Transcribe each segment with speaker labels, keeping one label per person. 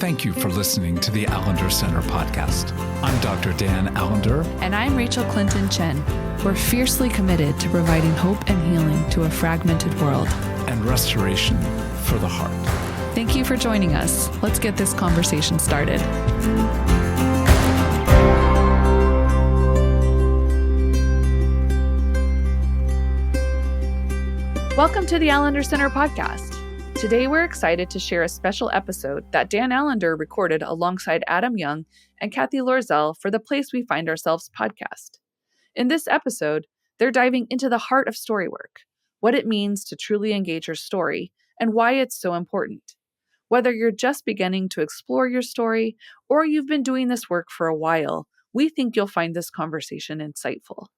Speaker 1: Thank you for listening to the Allender Center podcast. I'm Dr. Dan Allender.
Speaker 2: And I'm Rachel Clinton Chen. We're fiercely committed to providing hope and healing to a fragmented world.
Speaker 1: And restoration for the heart.
Speaker 2: Thank you for joining us. Let's get this conversation started. Welcome to the Allender Center podcast. Today, we're excited to share a special episode that Dan Allender recorded alongside Adam Young and Cathy Loerzel for the Place We Find Ourselves podcast. In this episode, they're diving into the heart of StoryWork, what it means to truly engage your story, and why it's so important. Whether you're just beginning to explore your story or you've been doing this work for a while, we think you'll find this conversation insightful.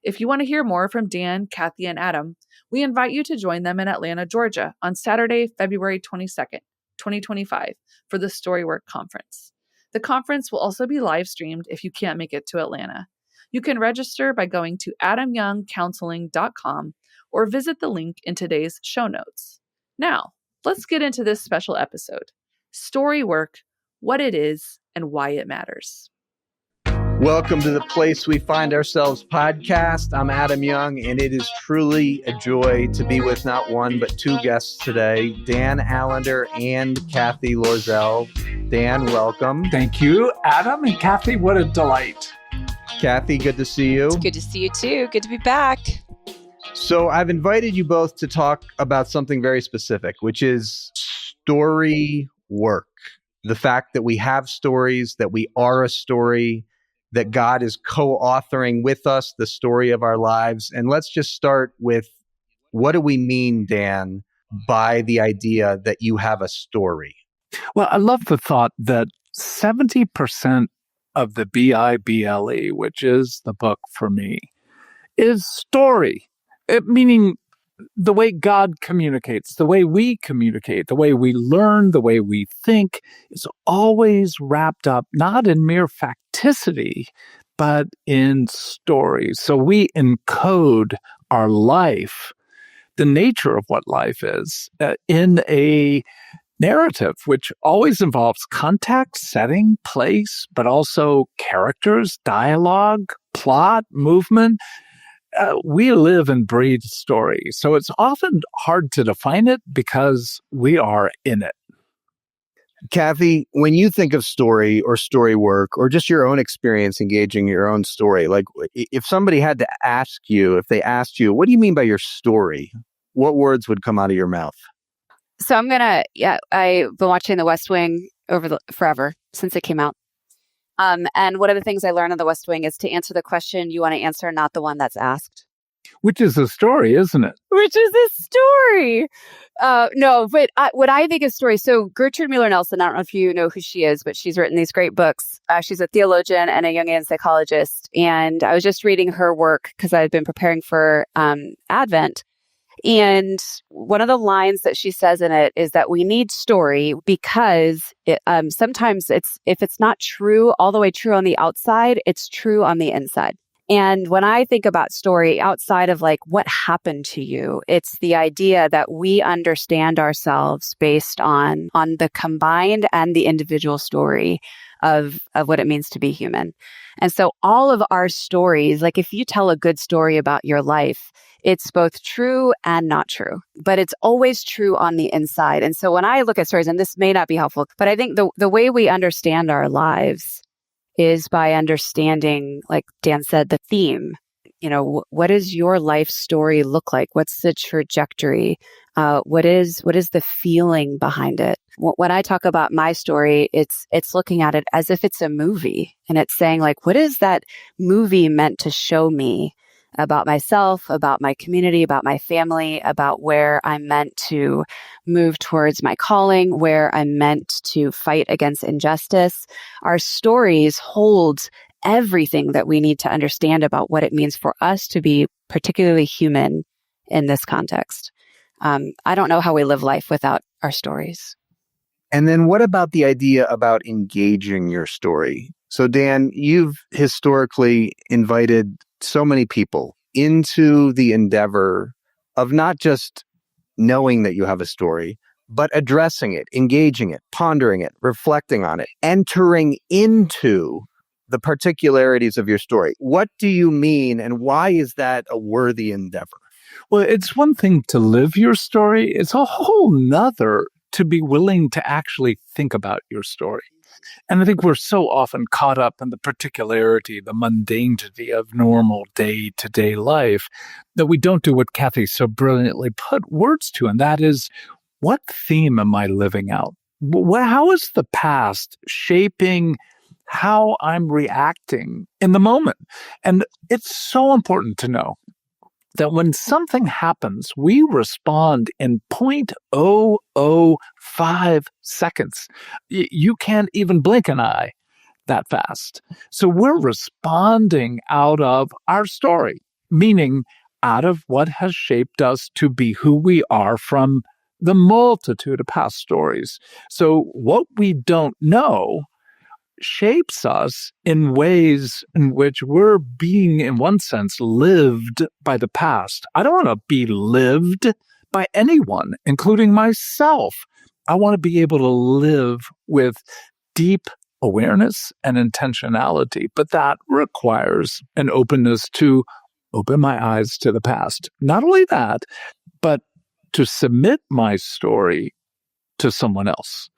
Speaker 2: If you want to hear more from Dan, Cathy, and Adam, we invite you to join them in Atlanta, Georgia on Saturday, February 22nd, 2025 for the StoryWork Conference. The conference will also be live streamed if you can't make it to Atlanta. You can register by going to adamyoungcounseling.com or visit the link in today's show notes. Now, let's get into this special episode, StoryWork, what it is and why it matters.
Speaker 3: Welcome to the Place We Find Ourselves podcast. I'm Adam Young, and it is truly a joy to be with not one, but two guests today, Dan Allender and Cathy Loerzel. Dan, welcome.
Speaker 1: Thank you, Adam and Cathy. What a delight.
Speaker 3: Cathy, good to see you.
Speaker 4: It's good to see you too. Good to be back.
Speaker 3: So I've invited you both to talk about something very specific, which is story work. The fact that we have stories, that we are a story, that God is co-authoring with us the story of our lives. And let's just start with, what do we mean, Dan, by the idea that you have a story?
Speaker 5: Well, I love the thought that 70% of the BIBLE, which is the book for me, is story. Meaning the way God communicates, the way we communicate, the way we learn, the way we think is always wrapped up not in mere facticity, but in stories. So we encode our life, the nature of what life is, in a narrative, which always involves context, setting, place, but also characters, dialogue, plot, movement. We live and breathe story. So it's often hard to define it because we are in it.
Speaker 3: Cathy, when you think of story or story work or just your own experience engaging your own story, like if somebody had to ask you, if they asked you, what do you mean by your story? What words would come out of your mouth?
Speaker 4: So I've been watching The West Wing forever, since it came out. And one of the things I learned on The West Wing is to answer the question you want to answer, not the one that's asked.
Speaker 5: Which is a story, isn't it?
Speaker 4: Which is a story. No, but what I think is story. So Gertrude Mueller-Nelson, I don't know if you know who she is, but she's written these great books. She's a theologian and a Jungian psychologist. And I was just reading her work because I had been preparing for Advent. And one of the lines that she says in it is that we need story because sometimes if it's not true, all the way true on the outside, it's true on the inside. And when I think about story outside of like what happened to you, it's the idea that we understand ourselves based on the combined and the individual story of what it means to be human. And so all of our stories, like if you tell a good story about your life, it's both true and not true, but it's always true on the inside. And so when I look at stories, and this may not be helpful, but I think the way we understand our lives is by understanding, like Dan said, the theme. You know, what does your life story look like? What's the trajectory? What is the feeling behind it? When I talk about my story, it's looking at it as if it's a movie, and it's saying like, what is that movie meant to show me about myself, about my community, about my family, about where I'm meant to move towards my calling, where I'm meant to fight against injustice. Our stories hold everything that we need to understand about what it means for us to be particularly human in this context. I don't know how we live life without our stories.
Speaker 3: And then what about the idea about engaging your story? So Dan, you've historically invited so many people into the endeavor of not just knowing that you have a story, but addressing it, engaging it, pondering it, reflecting on it, entering into the particularities of your story. What do you mean, and why is that a worthy endeavor?
Speaker 5: Well, it's one thing to live your story. It's a whole nother to be willing to actually think about your story. And I think we're so often caught up in the particularity, the mundanity of normal day-to-day life that we don't do what Cathy so brilliantly put words to, and that is, what theme am I living out? How is the past shaping how I'm reacting in the moment? And it's so important to know that when something happens, we respond in 0.005 seconds. You can't even blink an eye that fast. So we're responding out of our story, meaning out of what has shaped us to be who we are from the multitude of past stories. So what we don't know shapes us in ways in which we're being, in one sense, lived by the past. I don't want to be lived by anyone, including myself. I want to be able to live with deep awareness and intentionality, but that requires an openness to open my eyes to the past. Not only that, but to submit my story to someone else.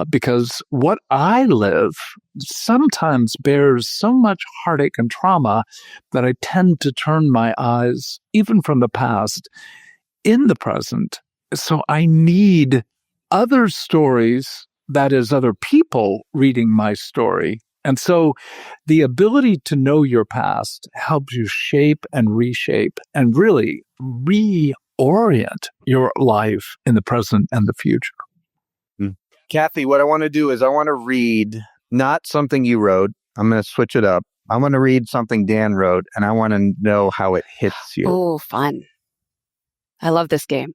Speaker 5: Because what I live sometimes bears so much heartache and trauma that I tend to turn my eyes, even from the past, in the present. So I need other stories, that is, other people reading my story. And so the ability to know your past helps you shape and reshape and really reorient your life in the present and the future.
Speaker 3: Cathy, what I want to do is I want to read not something you wrote. I'm going to switch it up. I want to read something Dan wrote, and I want to know how it hits you.
Speaker 4: Oh, fun. I love this game.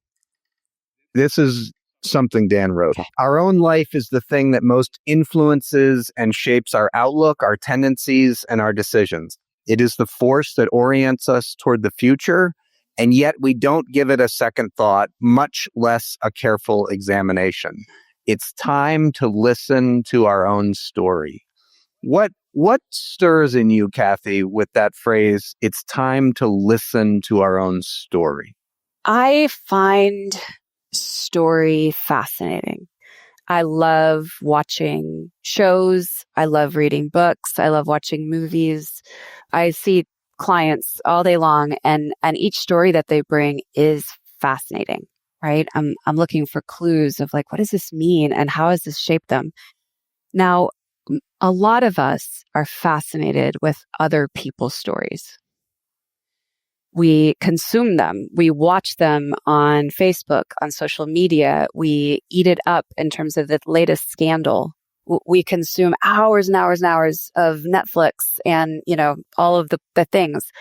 Speaker 3: This is something Dan wrote. Okay. Our own life is the thing that most influences and shapes our outlook, our tendencies, and our decisions. It is the force that orients us toward the future, and yet we don't give it a second thought, much less a careful examination. It's time to listen to our own story. What stirs in you, Cathy, with that phrase, it's time to listen to our own story?
Speaker 4: I find story fascinating. I love watching shows. I love reading books. I love watching movies. I see clients all day long, and each story that they bring is fascinating. Right? I'm looking for clues of like, what does this mean? And how has this shaped them? Now, a lot of us are fascinated with other people's stories. We consume them. We watch them on Facebook, on social media. We eat it up in terms of the latest scandal. We consume hours and hours and hours of Netflix and, all of the things.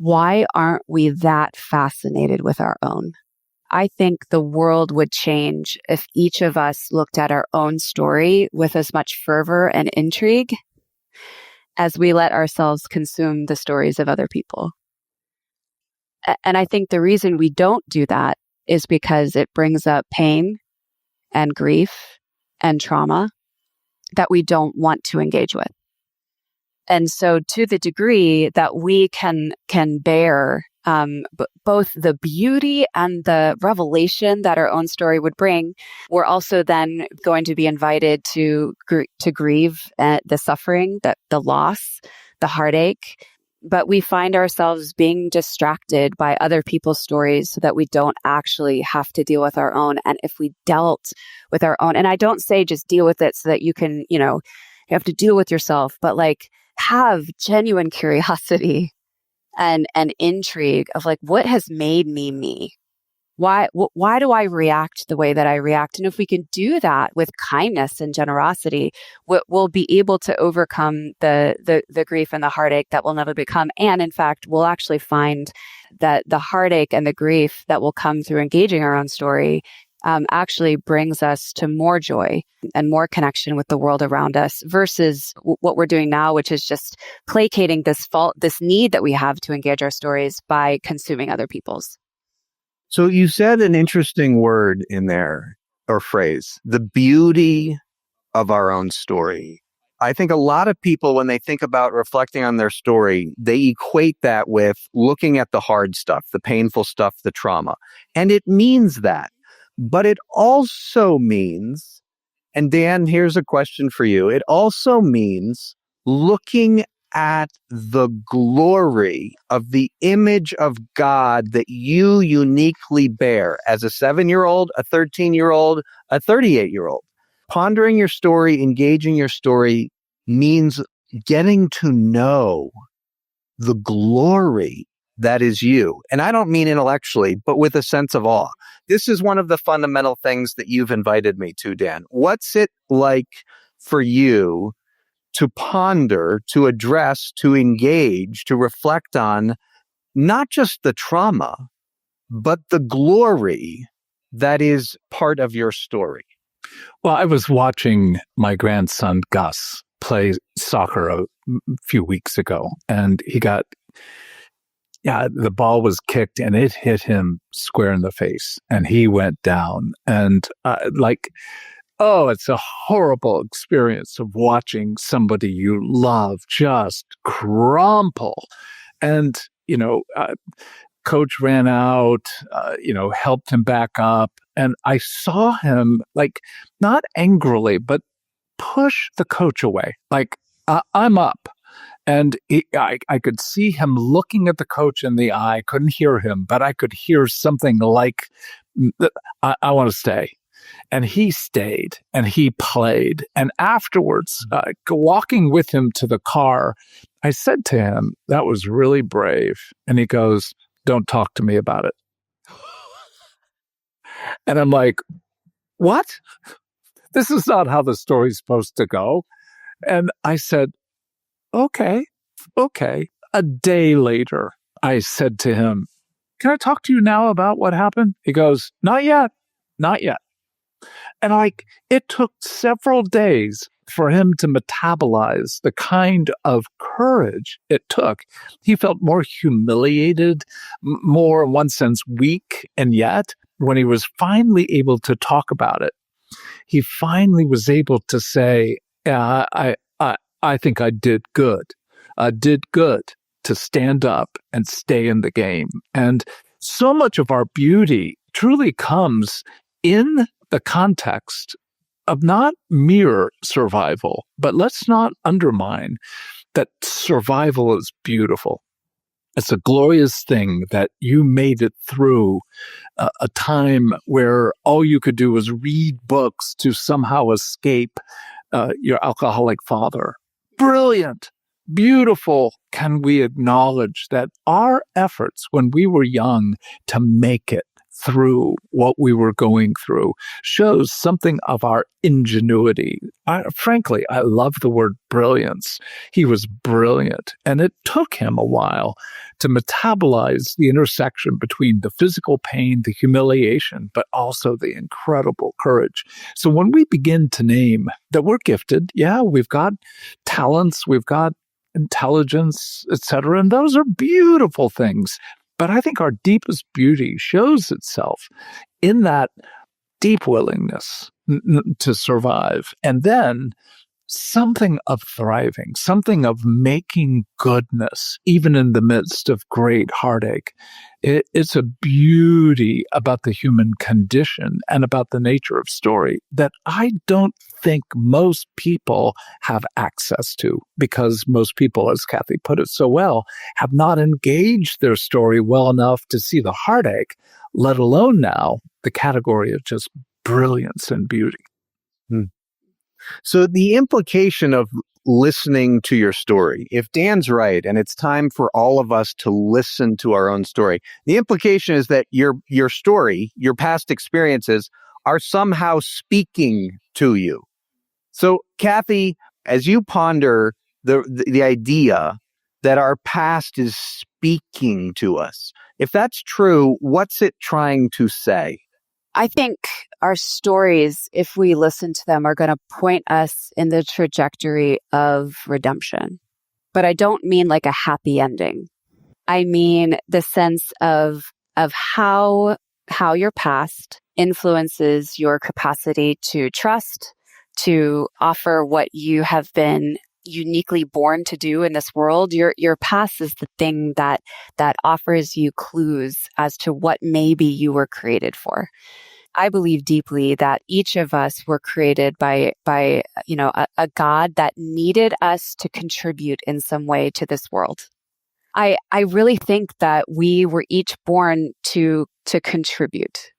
Speaker 4: Why aren't we that fascinated with our own? I think the world would change if each of us looked at our own story with as much fervor and intrigue as we let ourselves consume the stories of other people. And I think the reason we don't do that is because it brings up pain and grief and trauma that we don't want to engage with. And so to the degree that we can bear both the beauty and the revelation that our own story would bring, we're also then going to be invited to grieve the suffering, the loss, the heartache. But we find ourselves being distracted by other people's stories so that we don't actually have to deal with our own. And if we dealt with our own, and I don't say just deal with it so that you can, you have to deal with yourself, but like have genuine curiosity and intrigue of like, what has made me? Why do I react the way that I react? And if we can do that with kindness and generosity, we'll be able to overcome the grief and the heartache that will never become. And in fact, we'll actually find that the heartache and the grief that will come through engaging our own story actually brings us to more joy and more connection with the world around us versus what we're doing now, which is just placating this need that we have to engage our stories by consuming other people's.
Speaker 3: So you said an interesting word in there, or phrase, the beauty of our own story. I think a lot of people, when they think about reflecting on their story, they equate that with looking at the hard stuff, the painful stuff, the trauma. And it means that. But it also means, and Dan, here's a question for you. It also means looking at the glory of the image of God that you uniquely bear as a 7-year-old, a 13-year-old, a 38-year-old. Pondering your story, engaging your story means getting to know the glory that is you. And I don't mean intellectually, but with a sense of awe. This is one of the fundamental things that you've invited me to, Dan. What's it like for you to ponder, to address, to engage, to reflect on not just the trauma, but the glory that is part of your story?
Speaker 5: Well, I was watching my grandson, Gus, play soccer a few weeks ago, and the ball was kicked and it hit him square in the face, and he went down. And it's a horrible experience of watching somebody you love just crumple. And, coach ran out, helped him back up. And I saw him, not angrily, but push the coach away. I'm up. And I could see him looking at the coach in the eye. Couldn't hear him, but I could hear something like, I want to stay. And he stayed and he played. And afterwards, walking with him to the car, I said to him, that was really brave. And he goes, don't talk to me about it. And I'm like, what? This is not how the story's supposed to go. And I said, okay. A day later, I said to him, can I talk to you now about what happened? He goes, not yet. And it took several days for him to metabolize the kind of courage it took. He felt more humiliated, more in one sense weak. And yet, when he was finally able to talk about it, he finally was able to say, yeah, I think I did good. I did good to stand up and stay in the game. And so much of our beauty truly comes in the context of not mere survival, but let's not undermine that survival is beautiful. It's a glorious thing that you made it through a time where all you could do was read books to somehow escape your alcoholic father. Brilliant, beautiful. Can we acknowledge that our efforts when we were young to make it through what we were going through shows something of our ingenuity. Frankly, I love the word brilliance. He was brilliant, and it took him a while to metabolize the intersection between the physical pain, the humiliation, but also the incredible courage. So when we begin to name that we're gifted, we've got talents, we've got intelligence, etc., and those are beautiful things. But I think our deepest beauty shows itself in that deep willingness to survive. And then something of thriving, something of making goodness, even in the midst of great heartache. It's a beauty about the human condition and about the nature of story that I don't think most people have access to, because most people, as Cathy put it so well, have not engaged their story well enough to see the heartache, let alone now the category of just brilliance and beauty.
Speaker 3: So the implication of listening to your story, if Dan's right, and it's time for all of us to listen to our own story, the implication is that your story, your past experiences are somehow speaking to you. So Cathy, as you ponder the idea that our past is speaking to us, if that's true, what's it trying to say?
Speaker 4: I think our stories, if we listen to them, are going to point us in the trajectory of redemption. But I don't mean like a happy ending. I mean the sense of how how your past influences your capacity to trust, to offer what you have been uniquely born to do in this world. Your past is the thing that offers you clues as to what maybe you were created for. I believe deeply that each of us were created by a God that needed us to contribute in some way to this world. I really think that we were each born to contribute.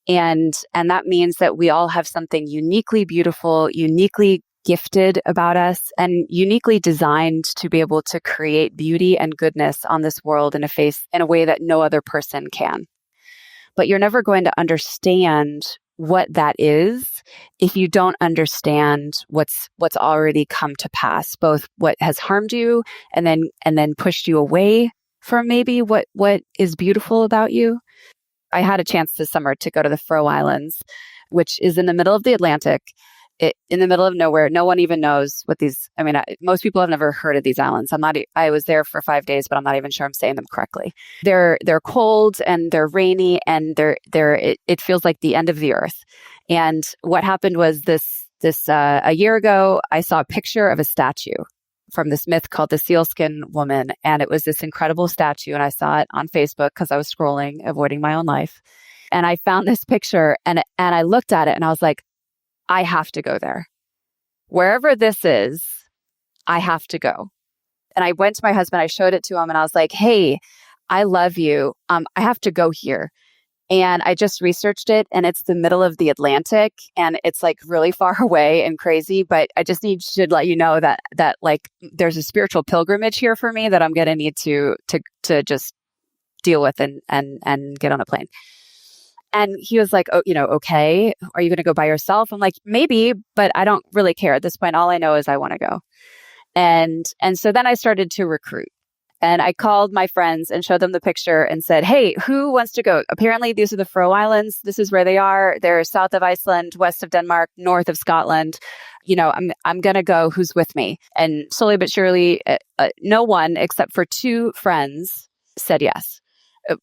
Speaker 4: And that means that we all have something uniquely beautiful, uniquely gifted about us, and uniquely designed to be able to create beauty and goodness on this world in a way that no other person can. But you're never going to understand what that is if you don't understand what's already come to pass, both what has harmed you and then pushed you away from maybe what is beautiful about you. I had a chance this summer to go to the Faroe Islands, which is in the middle of the Atlantic, in the middle of nowhere. No one even knows what most people have never heard of these islands. I was there for 5 days, but I'm not even sure I'm saying them correctly. They're cold and they're rainy and it feels like the end of the earth. And what happened was this a year ago, I saw a picture of a statue from this myth called the sealskin woman. And it was this incredible statue. And I saw it on Facebook because I was scrolling, avoiding my own life. And I found this picture and I looked at it and I was like, I have to go there. Wherever this is, I have to go. And I went to my husband, I showed it to him and I was like, hey, I love you. I have to go here. And I just researched it and it's the middle of the Atlantic and it's like really far away and crazy. But I just should let you know that like there's a spiritual pilgrimage here for me that I'm going to need to just deal with and get on a plane. And he was like, oh, okay, are you going to go by yourself? I'm like, maybe, but I don't really care at this point. All I know is I want to go. And so then I started to recruit. And I called my friends and showed them the picture and said, hey, who wants to go? Apparently, these are the Faroe Islands. This is where they are. They're south of Iceland, west of Denmark, north of Scotland. I'm going to go. Who's with me? And slowly but surely, no one except for 2 friends said yes,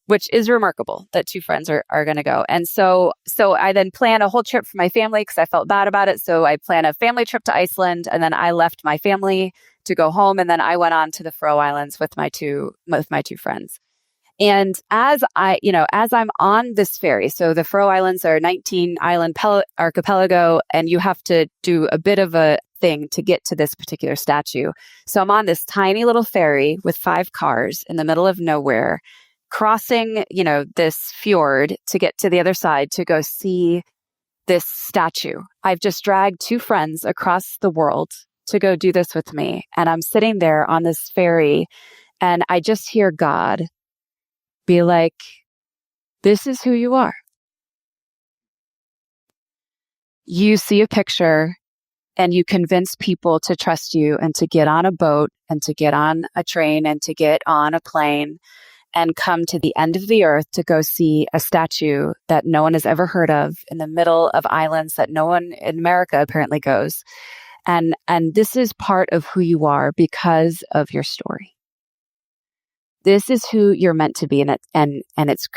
Speaker 4: which is remarkable that 2 friends are going to go. And so I then plan a whole trip for my family because I felt bad about it. So I plan a family trip to Iceland and then I left my family to go home. And then I went on to the Faroe Islands with my two friends. And as I'm on this ferry, so the Faroe Islands are a 19 island archipelago, and you have to do a bit of a thing to get to this particular statue. So I'm on this tiny little ferry with 5 cars in the middle of nowhere, crossing, this fjord to get to the other side to go see this statue. I've just dragged 2 friends across the world to go do this with me. And I'm sitting there on this ferry and I just hear God be like, this is who you are. You see a picture and you convince people to trust you and to get on a boat and to get on a train and to get on a plane and come to the end of the earth to go see a statue that no one has ever heard of in the middle of islands that no one in America apparently goes. And this is part of who you are because of your story. This is who you're meant to be. And it's,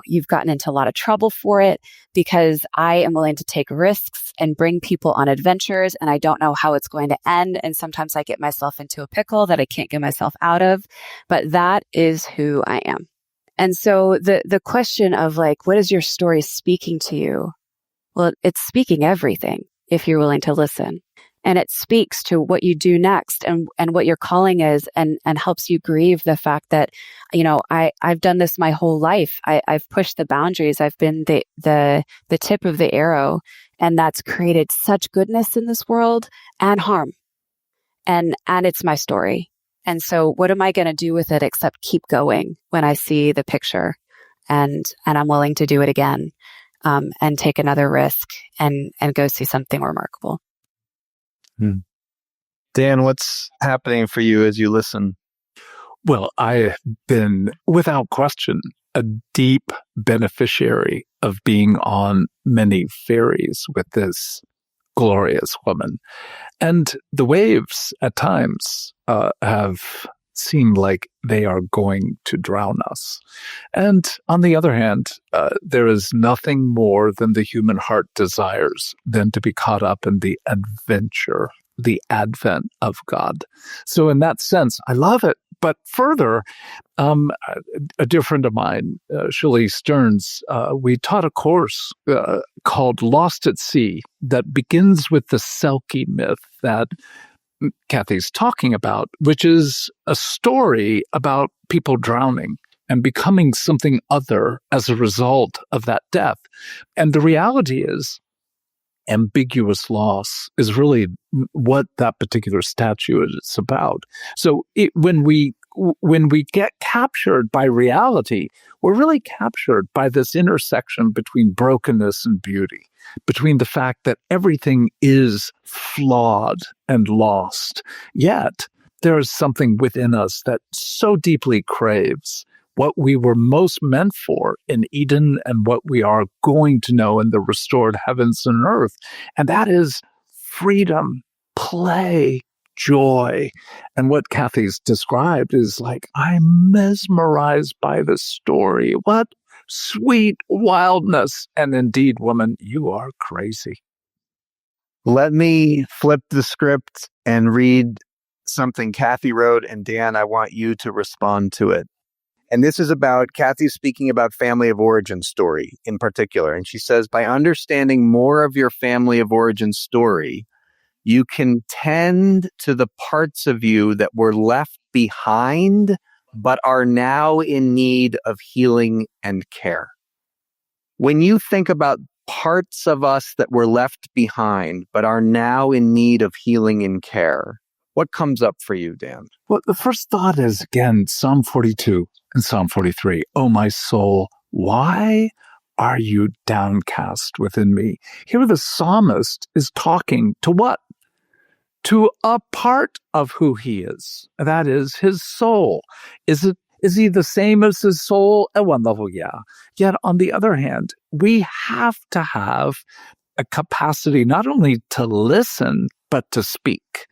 Speaker 4: you've gotten into a lot of trouble for it because I am willing to take risks and bring people on adventures. And I don't know how it's going to end. And sometimes I get myself into a pickle that I can't get myself out of. But that is who I am. And so the question of like, what is your story speaking to you? Well, it's speaking everything if you're willing to listen. And it speaks to what you do next and what your calling is and helps you grieve the fact that, I've done this my whole life. I've pushed the boundaries. I've been the tip of the arrow, and that's created such goodness in this world and harm. And it's my story. And so what am I going to do with it except keep going when I see the picture and I'm willing to do it again, and take another risk and go see something remarkable.
Speaker 6: Dan, what's happening for you as you listen?
Speaker 5: Well, I have been, without question, a deep beneficiary of being on many ferries with this glorious woman. And the waves at times have seem like they are going to drown us. And on the other hand, there is nothing more than the human heart desires than to be caught up in the adventure, the advent of God. So in that sense, I love it. But further, a dear friend of mine, Shirley Stearns, we taught a course called Lost at Sea that begins with the Selkie myth that Cathy's talking about, which is a story about people drowning and becoming something other as a result of that death. And the reality is, ambiguous loss is really what that particular statue is about. So when we get captured by reality, we're really captured by this intersection between brokenness and beauty, between the fact that everything is flawed and lost. Yet there is something within us that so deeply craves what we were most meant for in Eden and what we are going to know in the restored heavens and earth. And that is freedom, play, joy. And what Cathy's described is like, I'm mesmerized by the story. What sweet wildness. And indeed, woman, you are crazy.
Speaker 6: Let me flip the script and read something Cathy wrote. And Dan, I want you to respond to it. And this is about Cathy speaking about family of origin story in particular. And she says, by understanding more of your family of origin story, you can tend to the parts of you that were left behind, but are now in need of healing and care. When you think about parts of us that were left behind, but are now in need of healing and care, what comes up for you, Dan?
Speaker 5: Well, the first thought is, again, Psalm 42 and Psalm 43. Oh, my soul, why are you downcast within me? Here the psalmist is talking to what? To a part of who he is. That is his soul. Is he the same as his soul? A wonderful, yeah. Yet on the other hand, we have to have a capacity not only to listen, but to speak.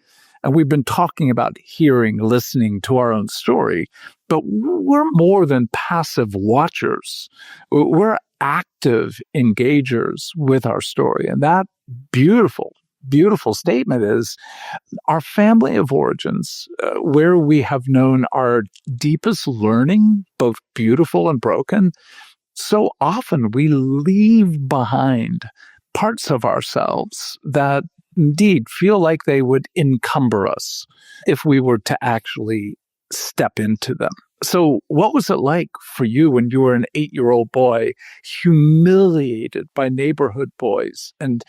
Speaker 5: And we've been talking about hearing, listening to our own story, but we're more than passive watchers. We're active engagers with our story. And that beautiful statement is our family of origins, where we have known our deepest learning, both beautiful and broken. So often we leave behind parts of ourselves that indeed feel like they would encumber us if we were to actually step into them. So what was it like for you when you were an 8-year-old boy, humiliated by neighborhood boys and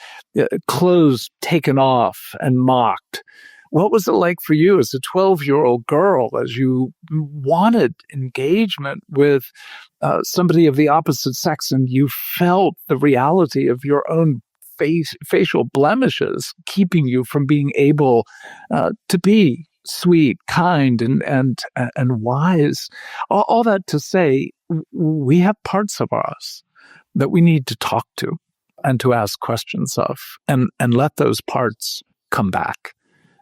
Speaker 5: clothes taken off and mocked? What was it like for you as a 12-year-old girl as you wanted engagement with somebody of the opposite sex and you felt the reality of your own facial blemishes keeping you from being able to be sweet, kind, and wise? All that to say, we have parts of us that we need to talk to and to ask questions of, and let those parts come back,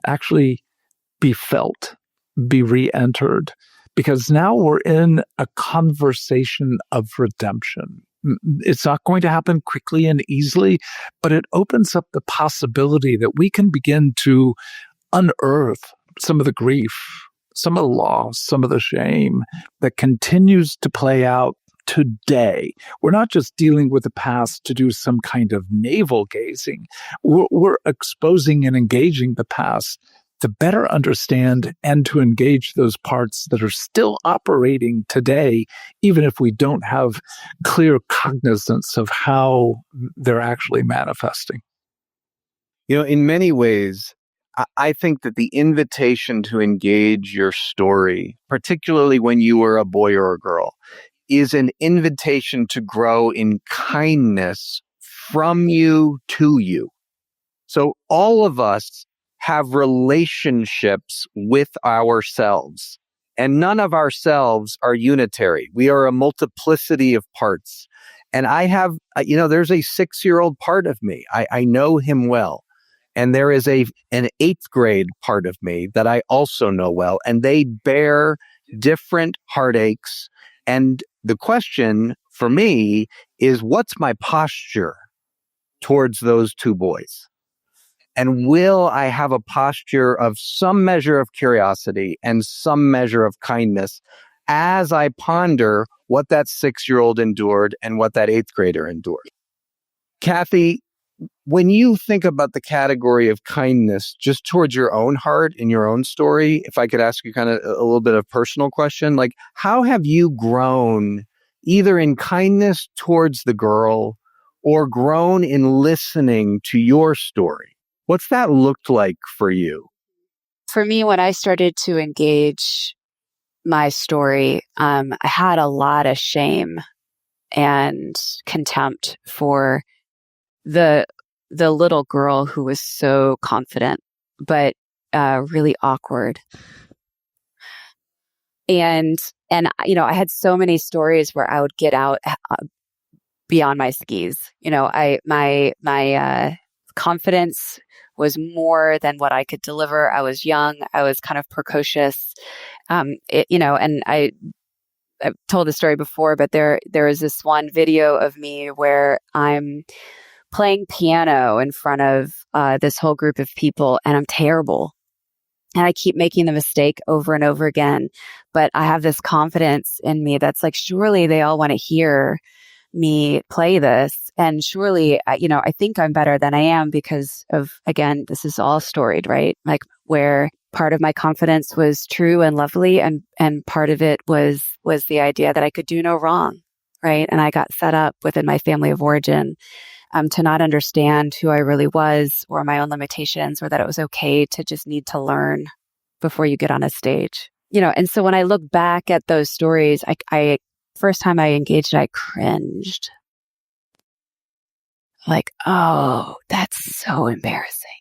Speaker 5: actually be felt, be re-entered, because now we're in a conversation of redemption. It's not going to happen quickly and easily, but it opens up the possibility that we can begin to unearth some of the grief, some of the loss, some of the shame that continues to play out today. We're not just dealing with the past to do some kind of navel gazing. We're exposing and engaging the past to better understand and to engage those parts that are still operating today, even if we don't have clear cognizance of how they're actually manifesting.
Speaker 3: You know, in many ways, I think that the invitation to engage your story, particularly when you were a boy or a girl, is an invitation to grow in kindness from you to you. So all of us have relationships with ourselves, and none of ourselves are unitary. We are a multiplicity of parts. And I have, there's a 6-year-old part of me. I know him well.
Speaker 6: And there is an eighth grade part of me that I also know well, and they bear different heartaches. And the question for me is, what's my posture towards those two boys? And will I have a posture of some measure of curiosity and some measure of kindness as I ponder what that 6-year-old endured and what that eighth grader endured? Cathy, when you think about the category of kindness just towards your own heart in your own story, if I could ask you kind of a little bit of personal question, like how have you grown either in kindness towards the girl or grown in listening to your story? What's that looked like for you?
Speaker 4: For me, when I started to engage my story, I had a lot of shame and contempt for the little girl who was so confident, but really awkward. And I had so many stories where I would get out beyond my skis. My confidence was more than what I could deliver. I was young. I was kind of precocious. And I've told the story before, but there is this one video of me where I'm playing piano in front of this whole group of people, and I'm terrible. And I keep making the mistake over and over again. But I have this confidence in me that's like, surely they all want to hear me play this. And surely, I think I'm better than I am because of, again, this is all storied, right? Like where part of my confidence was true and lovely. And part of it was the idea that I could do no wrong, right? And I got set up within my family of origin to not understand who I really was or my own limitations, or that it was okay to just need to learn before you get on a stage. And so when I look back at those stories, I first time I engaged, I cringed. Like, oh, that's so embarrassing.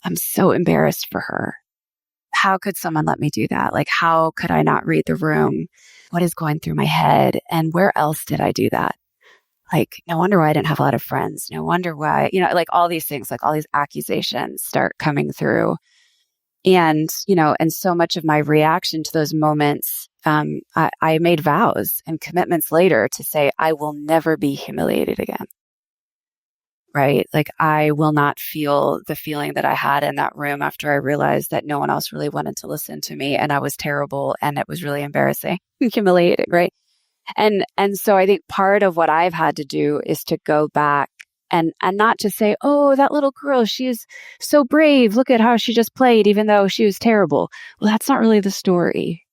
Speaker 4: I'm so embarrassed for her. How could someone let me do that? Like, how could I not read the room? What is going through my head? And where else did I do that? Like, no wonder why I didn't have a lot of friends. No wonder why, like all these things, like all these accusations start coming through. And, and so much of my reaction to those moments, I made vows and commitments later to say, I will never be humiliated again. Right? Like, I will not feel the feeling that I had in that room after I realized that no one else really wanted to listen to me, and I was terrible, and it was really embarrassing, humiliating, right? And so I think part of what I've had to do is to go back and not just say, oh, that little girl, she's so brave. Look at how she just played, even though she was terrible. Well, that's not really the story.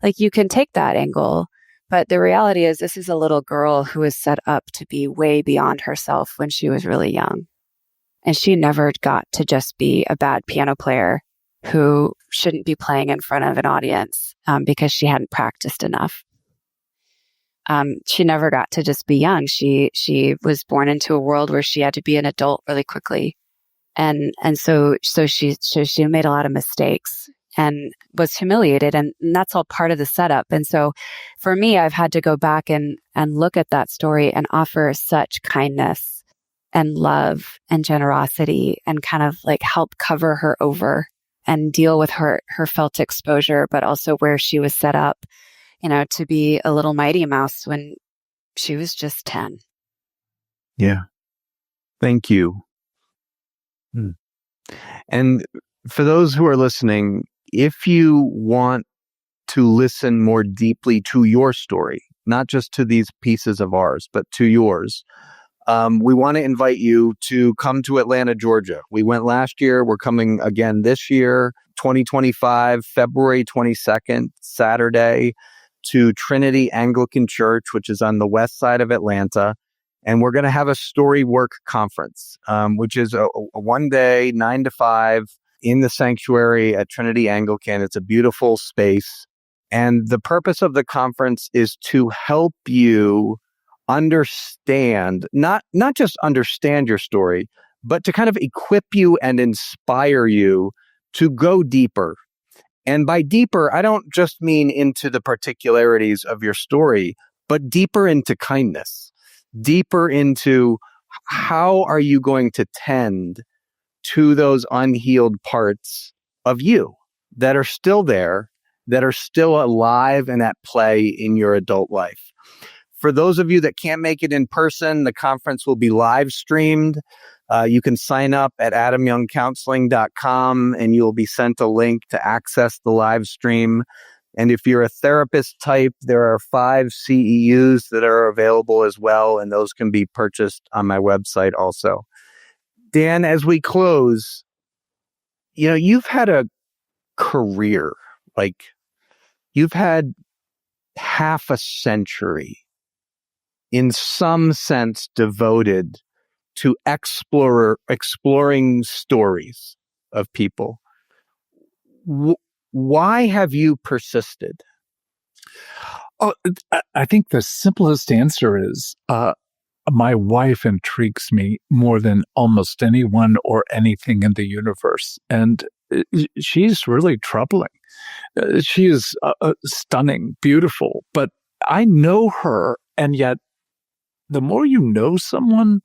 Speaker 4: Like, you can take that angle, but the reality is this is a little girl who was set up to be way beyond herself when she was really young. And she never got to just be a bad piano player who shouldn't be playing in front of an audience because she hadn't practiced enough. She never got to just be young. She was born into a world where she had to be an adult really quickly. And so she made a lot of mistakes and was humiliated. And that's all part of the setup. And so for me, I've had to go back and look at that story and offer such kindness and love and generosity and kind of like help cover her over and deal with her felt exposure, but also where she was set up, to be a little Mighty Mouse when she was just 10.
Speaker 6: Yeah. Thank you. And for those who are listening, if you want to listen more deeply to your story, not just to these pieces of ours, but to yours, we want to invite you to come to Atlanta, Georgia. We went last year. We're coming again this year, 2025, February 22nd, Saturday, to Trinity Anglican Church, which is on the west side of Atlanta. And we're going to have a StoryWork Conference, which is a one-day, 9 to 5 in the sanctuary at Trinity Anglican. It's a beautiful space. And the purpose of the conference is to help you understand, not just understand your story, but to kind of equip you and inspire you to go deeper. And by deeper, I don't just mean into the particularities of your story, but deeper into kindness, deeper into how are you going to tend to those unhealed parts of you that are still there, that are still alive and at play in your adult life? For those of you that can't make it in person, the conference will be live streamed. You can sign up at adamyoungcounseling.com and you'll be sent a link to access the live stream. And if you're a therapist type, there are 5 CEUs that are available as well, and those can be purchased on my website also. Dan, as we close, you've had a career, like you've had half a century in some sense devoted to exploring stories of people. Why have you persisted?
Speaker 5: Oh, I think the simplest answer is my wife intrigues me more than almost anyone or anything in the universe. And she's really troubling. She is stunning, beautiful, but I know her. And yet the more you know someone,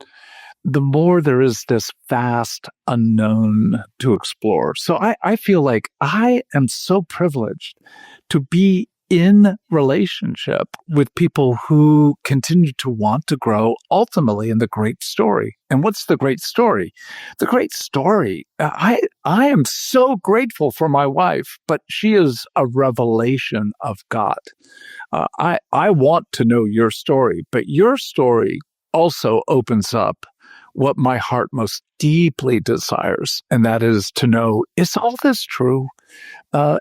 Speaker 5: the more there is this vast unknown to explore. So I feel like I am so privileged to be in relationship with people who continue to want to grow ultimately in the great story. And what's the great story? The great story, I am so grateful for my wife, but she is a revelation of God. I want to know your story, but your story also opens up what my heart most deeply desires, and that is to know, is all this true?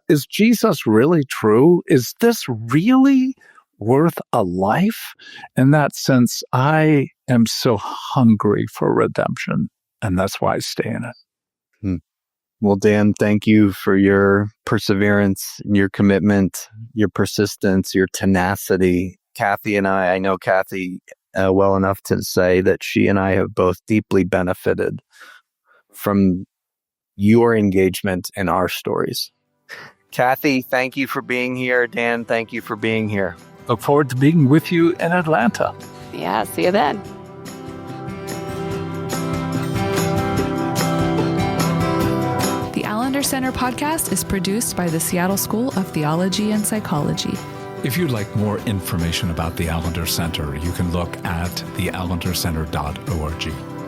Speaker 5: Is Jesus really true? Is this really worth a life? In that sense, I am so hungry for redemption, and that's why I stay in it.
Speaker 6: Well, Dan, thank you for your perseverance, your commitment, your persistence, your tenacity. Cathy and I know Cathy well enough to say that she and I have both deeply benefited from your engagement in our stories. Cathy, thank you for being here. Dan, thank you for being here.
Speaker 5: Look forward to being with you in Atlanta.
Speaker 4: Yeah, see you then.
Speaker 2: The Allender Center podcast is produced by the Seattle School of Theology and Psychology.
Speaker 1: If you'd like more information about the Allender Center, you can look at theallendercenter.org.